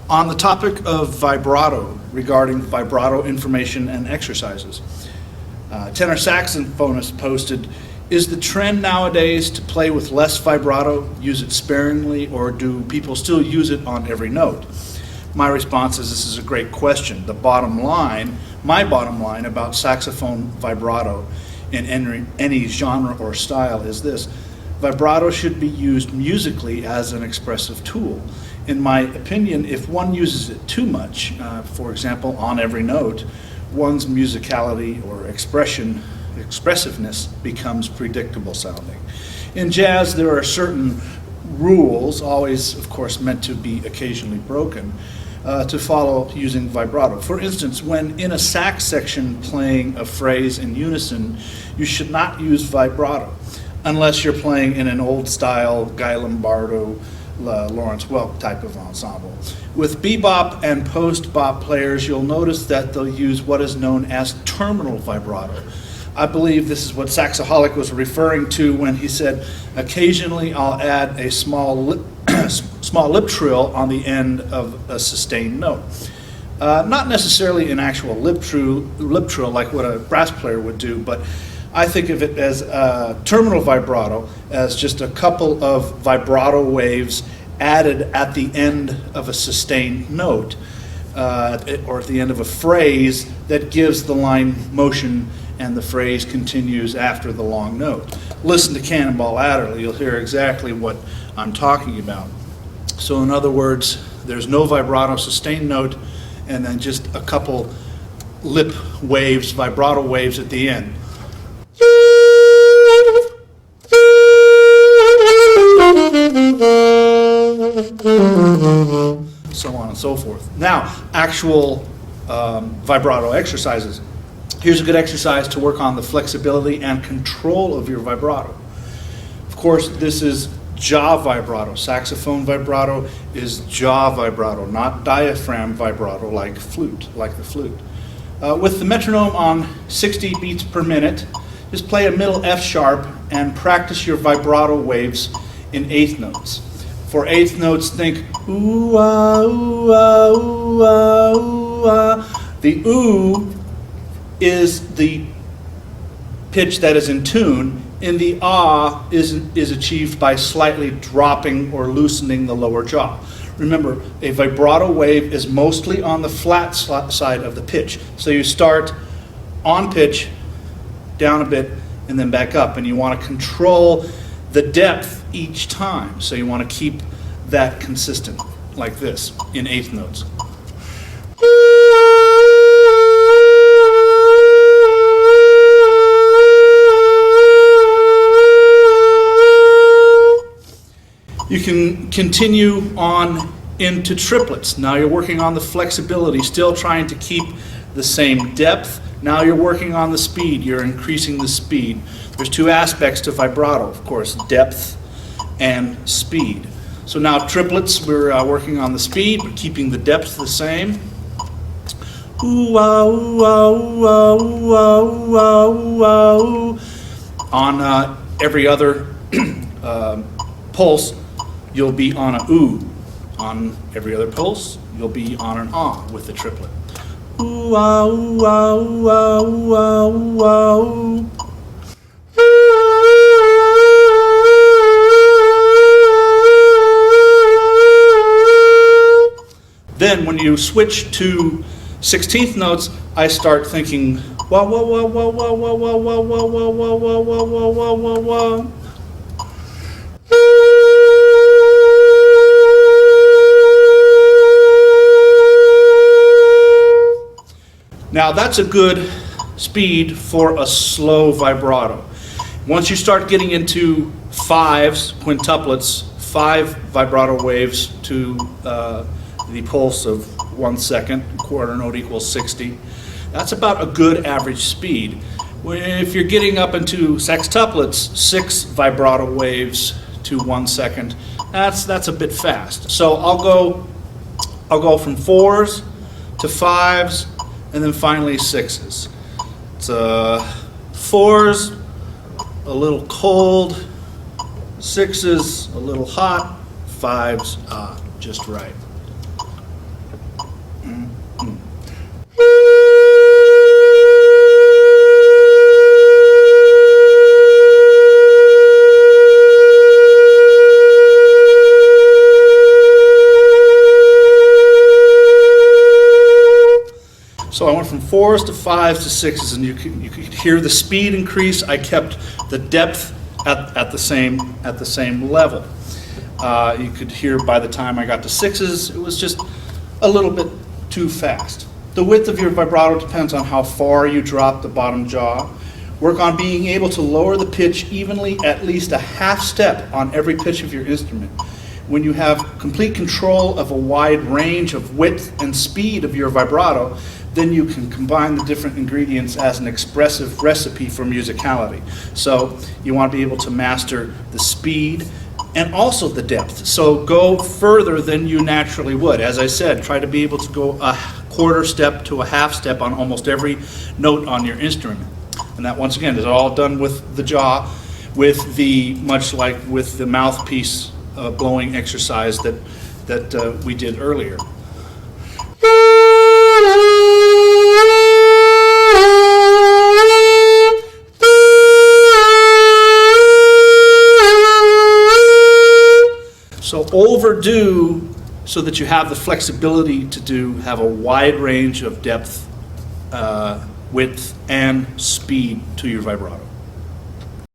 On the topic of vibrato, regarding vibrato information and exercises, tenor saxophonist posted, is the trend nowadays to play with less vibrato, use it sparingly, or do people still use it on every note? My response is this is a great question. My bottom line about saxophone vibrato in any genre or style is this. Vibrato should be used musically as an expressive tool. In my opinion, if one uses it too much, for example, on every note, one's musicality or expressiveness becomes predictable sounding. In jazz, there are certain rules, always, of course, meant to be occasionally broken, to follow using vibrato. For instance, when in a sax section playing a phrase in unison, you should not use vibrato, unless you're playing in an old-style Guy Lombardo, Lawrence Welk type of ensemble. With bebop and post-bop players, you'll notice that they'll use what is known as terminal vibrato. I believe this is what Saxoholic was referring to when he said, occasionally I'll add a small lip trill on the end of a sustained note. Not necessarily an actual lip trill like what a brass player would do, but I think of it as terminal vibrato, as just a couple of vibrato waves added at the end of a sustained note, or at the end of a phrase that gives the line motion and the phrase continues after the long note. Listen to Cannonball Adderley, you'll hear exactly what I'm talking about. So in other words, there's no vibrato sustained note and then just a couple lip waves, vibrato waves at the end. So on and so forth. Now, actual vibrato exercises. Here's a good exercise to work on the flexibility and control of your vibrato. Of course, this is jaw vibrato. Saxophone vibrato is jaw vibrato, not diaphragm vibrato like the flute. With the metronome on 60 beats per minute, just play a middle F sharp and practice your vibrato waves in eighth notes. For eighth notes, think ooh ah ooh ah ooh ah ooh ah. The ooh is the pitch that is in tune, and the ah is achieved by slightly dropping or loosening the lower jaw. Remember, a vibrato wave is mostly on the flat side of the pitch. So you start on pitch, down a bit, and then back up. And you want to control the depth each time. So you want to keep that consistent, like this, in eighth notes. You can continue on into triplets. Now you're working on the flexibility, still trying to keep the same depth. Now you're working on the speed, you're increasing the speed. There's two aspects to vibrato, of course, depth and speed. So now triplets, we're working on the speed, but keeping the depth the same. Ooh, ah, ooh, ah, ooh, ah, ooh, ah, ooh, ah, ooh, ah, ooh. On every other pulse, you'll be on a ooh. On every other pulse, you'll be on an ah with the triplet. Ooh, ah, ooh, ah, ooh, ah, ooh, ah, ooh, ah, ooh. Then when you switch to 16th notes, I start thinking wah wah wah wah wah wah wah wah wah wah wah wah wah wah wah wah wah. Now that's a good speed for a slow vibrato. Once you start getting into fives, quintuplets, 5 vibrato waves to the pulse of 1 second, quarter note equals 60. That's about a good average speed. If you're getting up into sextuplets, 6 vibrato waves to 1 second, that's a bit fast. So I'll go from 4s to 5s and then finally 6s. It's 4s a little cold, 6s a little hot, 5s just right. So I went from 4s to 5s to 6s, and you could hear the speed increase. I kept the depth at the same level. You could hear by the time I got to 6s, it was just a little bit too fast. The width of your vibrato depends on how far you drop the bottom jaw. Work on being able to lower the pitch evenly, at least a half step on every pitch of your instrument. When you have complete control of a wide range of width and speed of your vibrato, then you can combine the different ingredients as an expressive recipe for musicality. So you want to be able to master the speed and also the depth. So go further than you naturally would. As I said, try to be able to go a quarter step to a half step on almost every note on your instrument. And that, once again, is all done with the jaw, with the, much like with the mouthpiece blowing exercise that we did earlier. So overdo so that you have the flexibility to have a wide range of depth, width, and speed to your vibrato.